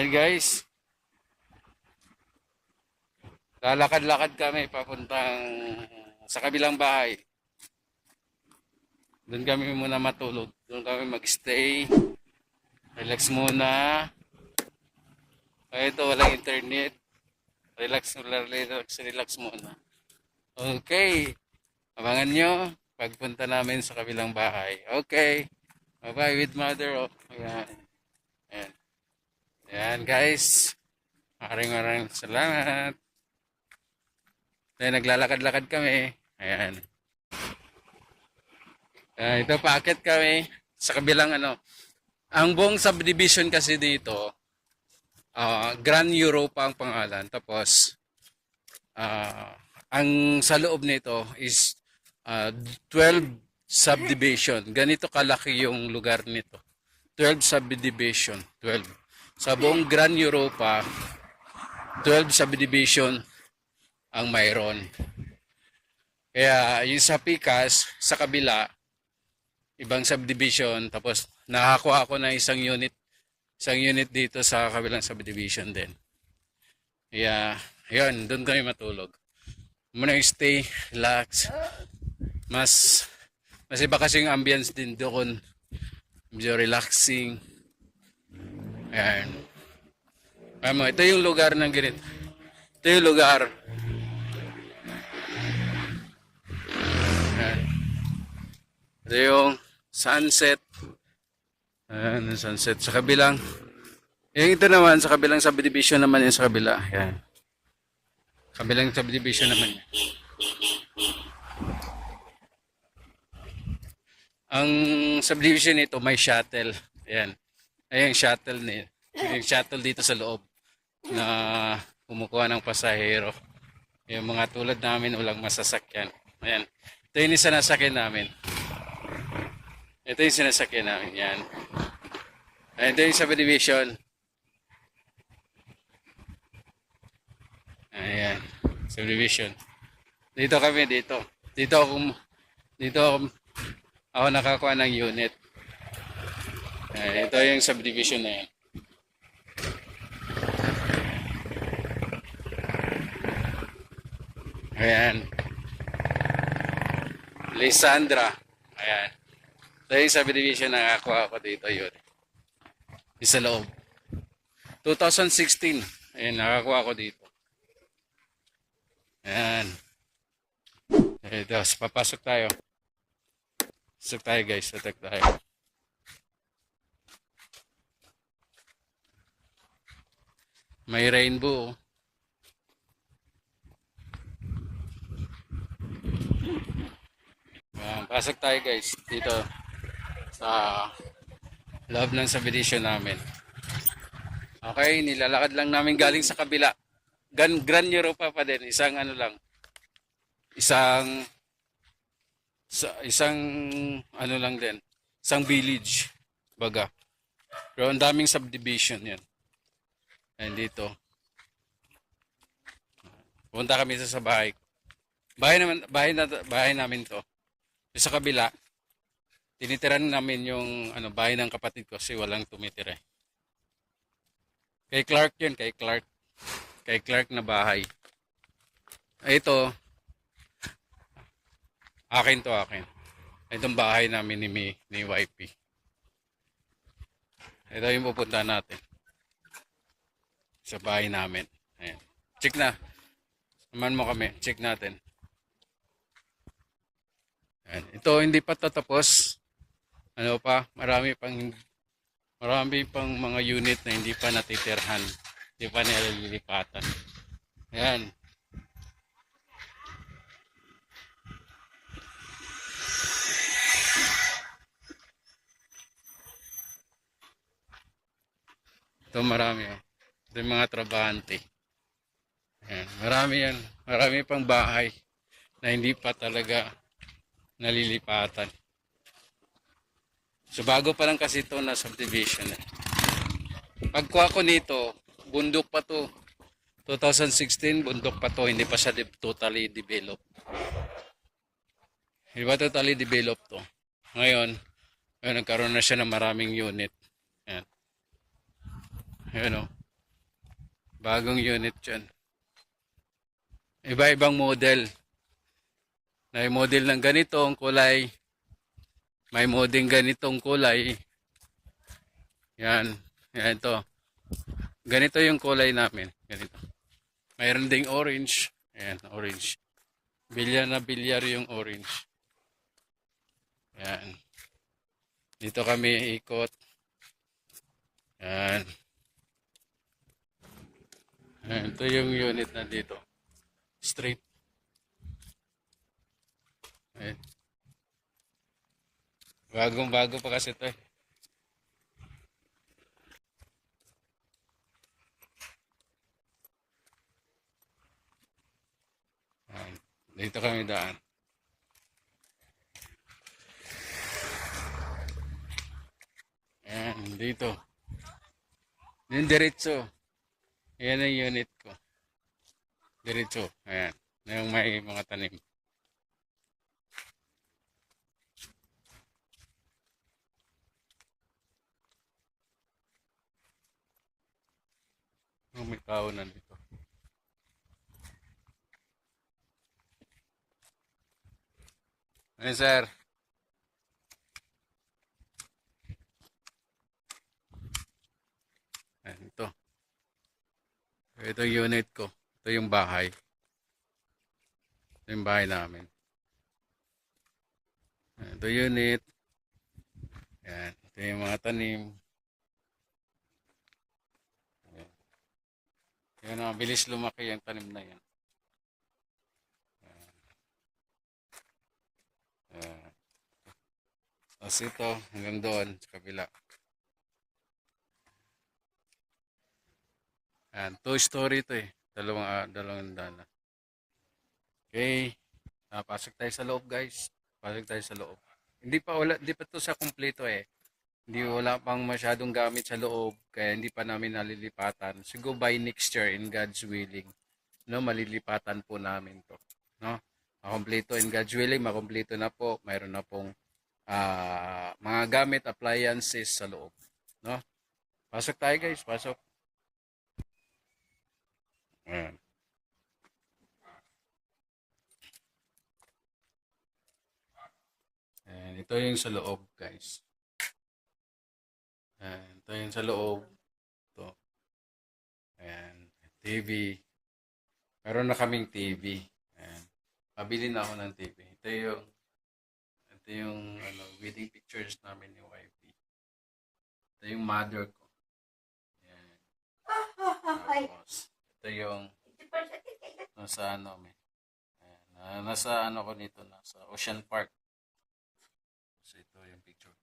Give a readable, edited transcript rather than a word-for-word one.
Ayan guys, lalakad-lakad kami papuntang sa kabilang bahay. Doon kami muna matulog. Doon kami magstay. Relax muna. Ito, walang internet. Relax muna. Okay. Abangan nyo pagpunta namin sa kabilang bahay. Okay. Bye-bye with mother. Oh. Ayan. Ayan. Ayan guys. Maraming salamat. Dahil naglalakad-lakad kami. Ayan. Ito paakit kami sa kabilang ano. Ang buong subdivision kasi dito, Grand Europa ang pangalan. Tapos, ang sa loob nito is 12 subdivision. Ganito kalaki yung lugar nito. 12 subdivision. 12. Sa buong Grand Europa, 12 subdivision ang mayroon. Kaya yung sa Picas, sa kabila, ibang subdivision, tapos nakakuha ako ng isang unit dito sa kabilang subdivision din. Kaya, yun, doon kami matulog. Muna stay, relax. Mas iba kasi yung ambience din doon. Medyo relaxing. Ayan. Ito yung lugar ng ganito. Ito yung lugar. Ayan. Ito yung sunset. Ayan, yung sunset. Sa kabilang. Yung ito naman, sa kabilang subdivision naman yung sa kabila. Ayan. Kabilang subdivision naman yan. Ang subdivision nito may shuttle. Ayan. Ayan yung shuttle niya. Yung shuttle dito sa loob na kumukuha ng pasahero. Yung mga tulad namin walang masasakyan. Ayan. Ito yung sinasakyan namin. Ito yung sinasakyan namin. Yan. Ayan, ito yung subdivision. Ayan. Subdivision. Dito kami, dito. Dito ako nakakuha ng unit. Ayan, ito yung subdivision na yan. Ayan. Lisandra. Ayan. Ito yung subdivision na nakakuha ko dito yun. Isa loob. 2016. Ayan, nakakuha ko dito. Ayan. Ito, papasok tayo. Pasok tayo guys. Attack tayo. May rainbow. Pasok tayo guys. Dito. Sa loob ng subdivision namin. Okay, nilalakad lang namin galing sa kabila. Grand Europa pa din. Isang ano lang. Isang ano lang din. Isang village. Baga. Pero ang daming subdivision yan. Ayan dito. Punta kami sa bahay. Bahay namin to. Sa kabila, tinitiran namin yung bahay ng kapatid ko kasi walang tumitira. Kay Clark yun, kay Clark. Kay Clark na bahay. Ito, akin. Itong bahay namin ni YP. Ito yung pupunta natin. Sa bahay namin. Ayan. Check na. Samahan mo kami. Check natin. Ayan. Ito hindi pa tatapos. Ano pa? Marami pang mga unit na hindi pa natitirhan. Hindi pa nililipatan. Ayan. Ito marami. Ito yung mga trabahante. Ayan. Marami yan. Marami pang bahay na hindi pa talaga nalilipatan. So bago pa lang kasi ito na subdivision. Pagkuha ko nito, bundok pa to. 2016, bundok pa to. Hindi pa siya totally developed. Hindi pa totally developed to. Ngayon, nagkaroon na siya ng maraming unit. Ayan. Ayan o. Bagong unit yan. Iba-ibang model. May model ng ganitong kulay. May model ganitong kulay. Yan. Yan ito. Ganito yung kulay namin. Ganito. Mayroon ding orange. Ayan, orange. Bilyar na bilyar yung orange. Yan. Dito kami ikot. Yan. Ayan. Ito yung unit na dito. Straight. Ayan. Bagong-bago pa kasi ito eh. Ayan. Dito kami daan. Ayan, dito. Yung diretso. Ayan ang unit ko. Diretso. Ayan. Yung may mga tanim. Oh, may tao nandito. Ayan, sir. Ayan, ito. Ito yung unit ko. Ito yung bahay. Ito yung bahay namin. Ayan, ito yung unit. Ayan. Ito yung mga tanim. Ayan. Yan ang bilis lumaki yung tanim na yan. Ayan. Tapos ito, hanggang doon, sa kabila. Ayan, two-story ito eh. Dalawang dala. Okay. Pasok tayo sa loob, guys. Pasok tayo sa loob. Hindi pa to sa kumpleto eh. Hindi wala pang masyadong gamit sa loob, kaya hindi pa namin nalilipatan. Siguro by next year, in God's willing, no, malilipatan po namin to. No? Makompleto in God's willing, makompleto na po. Mayroon na pong mga gamit, appliances sa loob. No? Pasok tayo guys, pasok. Ayan. Ayan, ito yung sa loob guys. Ayan, ito yung sa loob. Ito. Ayan, TV. Meron na kaming TV. Ayan. Pabili na ako ng TV. Ito yung wedding pictures namin ni wifey. Ito yung mother ko. Ayan. Tapos, ito yung nasa nasa ko nito, nasa Ocean Park. So, ito yung picture